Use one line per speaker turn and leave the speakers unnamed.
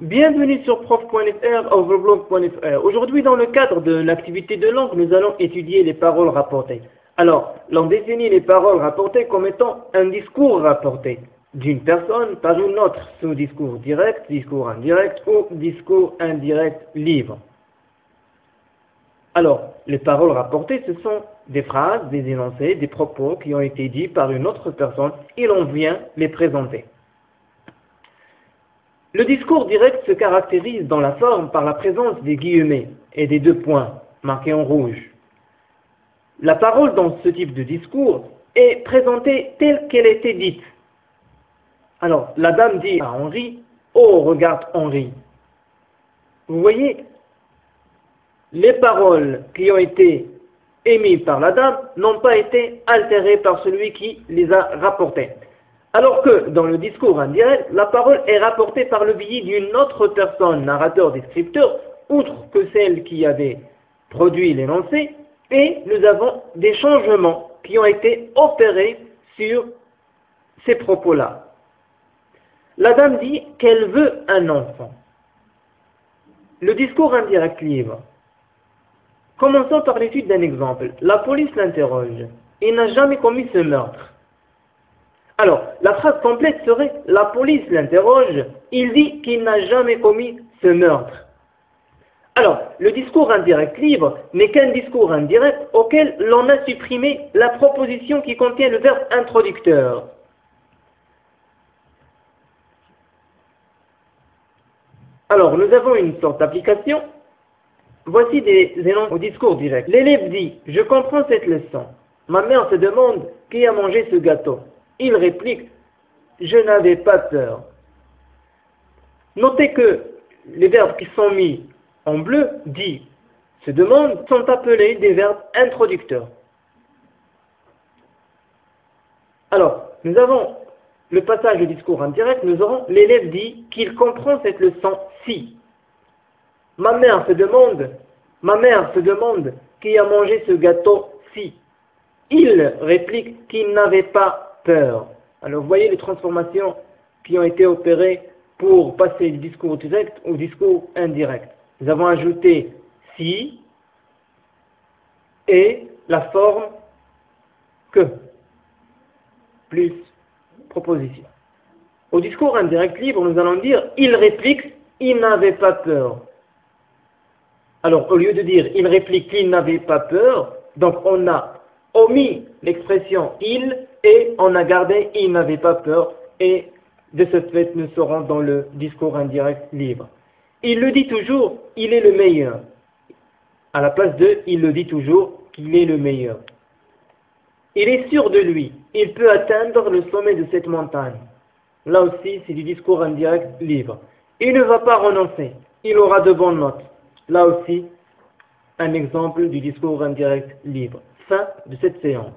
Bienvenue sur prof.fr, overblog.fr. Aujourd'hui, dans le cadre de l'activité de langue, nous allons étudier les paroles rapportées. Alors, l'on définit les paroles rapportées comme étant un discours rapporté d'une personne par une autre sous discours direct, discours indirect ou discours indirect libre. Alors, les paroles rapportées, ce sont des phrases, des énoncés, des propos qui ont été dits par une autre personne et l'on vient les présenter. Le discours direct se caractérise dans la forme par la présence des guillemets et des deux points marqués en rouge. La parole dans ce type de discours est présentée telle qu'elle était dite. Alors, la dame dit à Henri, « Oh, regarde Henri ». Vous voyez, les paroles qui ont été émises par la dame n'ont pas été altérées par celui qui les a rapportées. Alors que dans le discours indirect, la parole est rapportée par le biais d'une autre personne, narrateur, descripteur, outre que celle qui avait produit l'énoncé, et nous avons des changements qui ont été opérés sur ces propos-là. La dame dit qu'elle veut un enfant. Le discours indirect libre. Commençons par l'étude d'un exemple. La police l'interroge. Il n'a jamais commis ce meurtre. Alors, la phrase complète serait « La police l'interroge, il dit qu'il n'a jamais commis ce meurtre ». Alors, le discours indirect libre n'est qu'un discours indirect auquel l'on a supprimé la proposition qui contient le verbe introducteur. Alors, nous avons une sorte d'application. Voici des énoncés au discours direct. L'élève dit « Je comprends cette leçon. Ma mère se demande qui a mangé ce gâteau. » Il réplique « Je n'avais pas peur ». Notez que les verbes qui sont mis en bleu, dit, se demande, sont appelés des verbes introducteurs. Alors, nous avons le passage du discours indirect, nous aurons l'élève dit qu'il comprend cette leçon si. Ma mère se demande qui a mangé ce gâteau si. Il réplique qu'il n'avait pas peur. Alors, vous voyez les transformations qui ont été opérées pour passer du discours direct au discours indirect. Nous avons ajouté si et la forme que plus proposition. Au discours indirect libre, nous allons dire il réplique, il n'avait pas peur. Alors, au lieu de dire il réplique qu'il n'avait pas peur, donc on a omis l'expression il et on a gardé il n'avait pas peur et de ce fait nous serons dans le discours indirect libre. Il le dit toujours, il est le meilleur. À la place de il le dit toujours qu'il est le meilleur. Il est sûr de lui, il peut atteindre le sommet de cette montagne. Là aussi c'est du discours indirect libre. Il ne va pas renoncer, il aura de bonnes notes. Là aussi un exemple du discours indirect libre. Fin de cette séance.